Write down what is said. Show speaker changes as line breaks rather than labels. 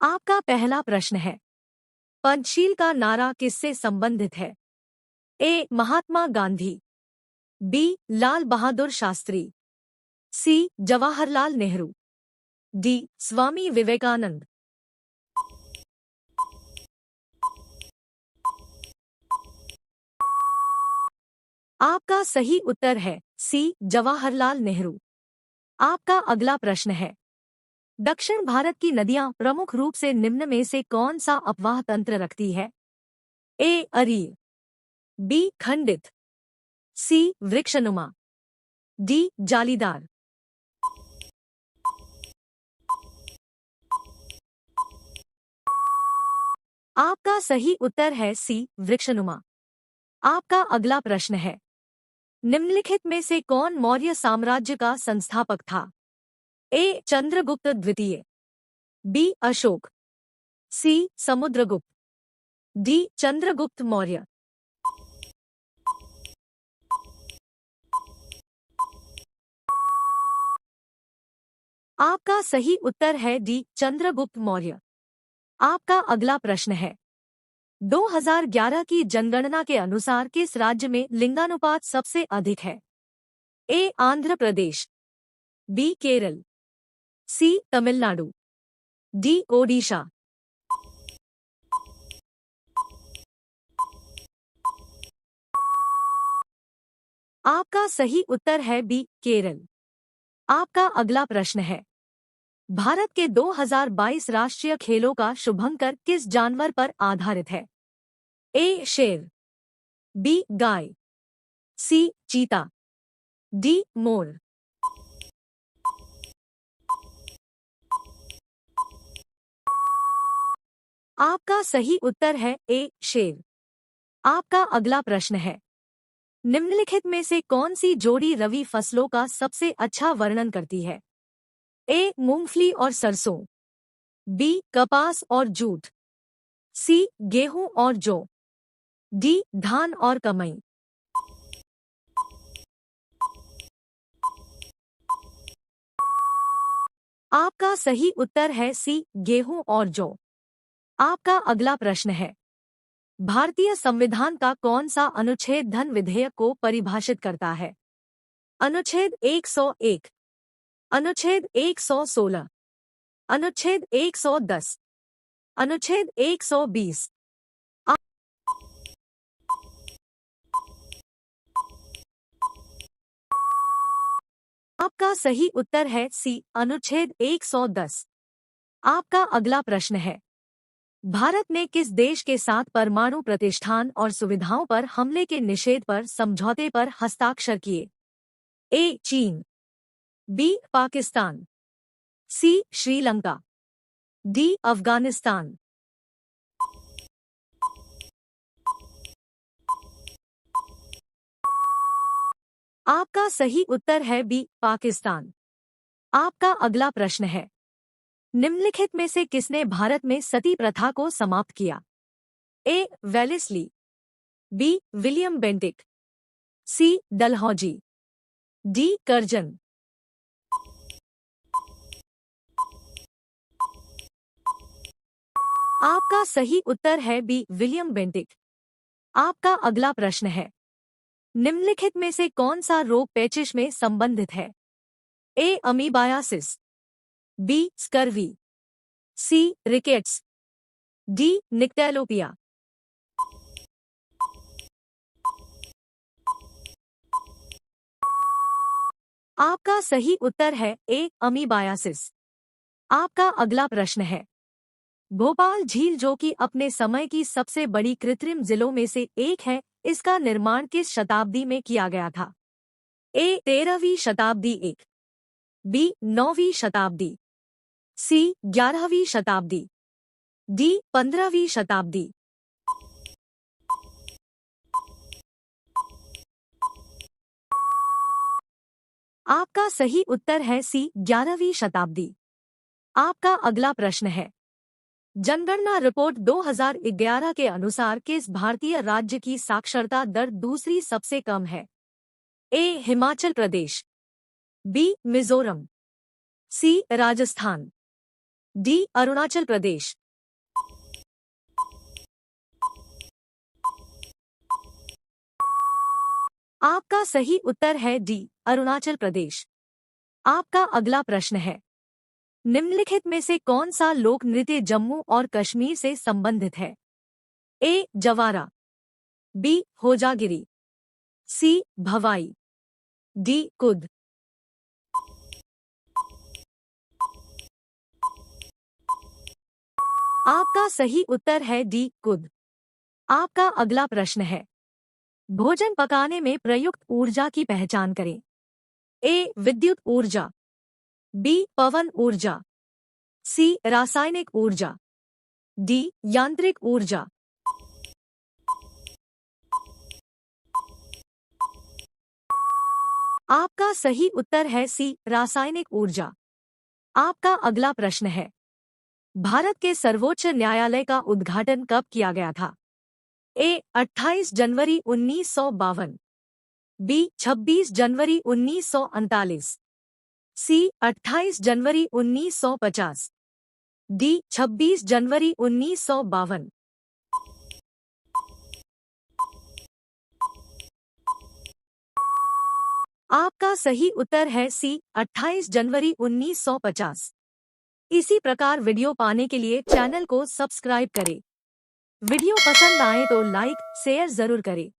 आपका पहला प्रश्न है, पंचशील का नारा किससे संबंधित है? ए. महात्मा गांधी, बी. लाल बहादुर शास्त्री, सी. जवाहरलाल नेहरू, डी. स्वामी विवेकानंद। आपका सही उत्तर है सी. जवाहरलाल नेहरू। आपका अगला प्रश्न है, दक्षिण भारत की नदियां प्रमुख रूप से निम्न में से कौन सा अपवाह तंत्र रखती है? ए. अरीय, बी. खंडित, सी. वृक्षनुमा, डी. जालीदार। आपका सही उत्तर है सी. वृक्षनुमा। आपका अगला प्रश्न है, निम्नलिखित में से कौन मौर्य साम्राज्य का संस्थापक था? ए. चंद्रगुप्त द्वितीय, बी. अशोक, सी. समुद्रगुप्त, डी. चंद्रगुप्त मौर्य। आपका सही उत्तर है डी. चंद्रगुप्त मौर्य। आपका अगला प्रश्न है, 2011 की जनगणना के अनुसार किस राज्य में लिंगानुपात सबसे अधिक है? ए. आंध्र प्रदेश, बी. केरल, सी. तमिलनाडु, डी. ओडिशा। आपका सही उत्तर है बी. केरल। आपका अगला प्रश्न है, भारत के 2022 राष्ट्रीय खेलों का शुभंकर किस जानवर पर आधारित है? ए. शेर, बी. गाय, सी. चीता, डी. मोर। आपका सही उत्तर है ए. शेर। आपका अगला प्रश्न है, निम्नलिखित में से कौन सी जोड़ी रबी फसलों का सबसे अच्छा वर्णन करती है? ए. मूंगफली और सरसों, बी. कपास और जूट, सी. गेहूं और जौ, डी. धान और कमई। आपका सही उत्तर है सी. गेहूं और जौ। आपका अगला प्रश्न है, भारतीय संविधान का कौन सा अनुच्छेद धन विधेयक को परिभाषित करता है? अनुच्छेद 101, अनुच्छेद 116, अनुच्छेद 110, अनुच्छेद 120। आपका सही उत्तर है सी. अनुच्छेद 110। आपका अगला प्रश्न है, भारत ने किस देश के साथ परमाणु प्रतिष्ठान और सुविधाओं पर हमले के निषेध पर समझौते पर हस्ताक्षर किए? ए. चीन, बी. पाकिस्तान, सी. श्रीलंका, डी. अफगानिस्तान। आपका सही उत्तर है बी. पाकिस्तान। आपका अगला प्रश्न है, निम्नलिखित में से किसने भारत में सती प्रथा को समाप्त किया? A. Wellesley, B. William Bentinck, C. Dalhousie, D. Curzon. आपका सही उत्तर है बी. William Bentinck. आपका अगला प्रश्न है, निम्नलिखित में से कौन सा रोग पेचिश में संबंधित है? A. Amoebiasis, B. Scurvy, C. Rickets, D. Nyctalopia. आपका सही उत्तर है ए. अमीबायासिस। आपका अगला प्रश्न है, भोपाल झील जो कि अपने समय की सबसे बड़ी कृत्रिम जिलों में से एक है, इसका निर्माण किस शताब्दी में किया गया था? ए. 13वीं शताब्दी, एक, बी. 9वीं शताब्दी, सी. 11वीं शताब्दी, डी. 15वीं शताब्दी। आपका सही उत्तर है सी. 11वीं शताब्दी। आपका अगला प्रश्न है, जनगणना रिपोर्ट 2011 के अनुसार किस भारतीय राज्य की साक्षरता दर दूसरी सबसे कम है? ए. हिमाचल प्रदेश, बी. मिजोरम, सी. राजस्थान, डी अरुणाचल प्रदेश। आपका सही उत्तर है डी अरुणाचल प्रदेश। आपका अगला प्रश्न है, निम्नलिखित में से कौन सा लोक नृत्य जम्मू और कश्मीर से संबंधित है? ए जवारा, बी होजागिरी, सी भवाई, डी कुद। आपका सही उत्तर है डी कुद। आपका अगला प्रश्न है, भोजन पकाने में प्रयुक्त ऊर्जा की पहचान करें। ए विद्युत ऊर्जा, बी पवन ऊर्जा, सी रासायनिक ऊर्जा, डी यांत्रिक ऊर्जा। आपका सही उत्तर है सी रासायनिक ऊर्जा। आपका अगला प्रश्न है, भारत के सर्वोच्च न्यायालय का उद्घाटन कब किया गया था? ए 28 जनवरी 1952, बी 26 जनवरी 1939, सी 28 जनवरी 1950, डी 26 जनवरी 1952। आपका सही उत्तर है सी 28 जनवरी 1950। इसी प्रकार वीडियो पाने के लिए चैनल को सब्सक्राइब करें। वीडियो पसंद आए तो लाइक शेयर जरूर करें।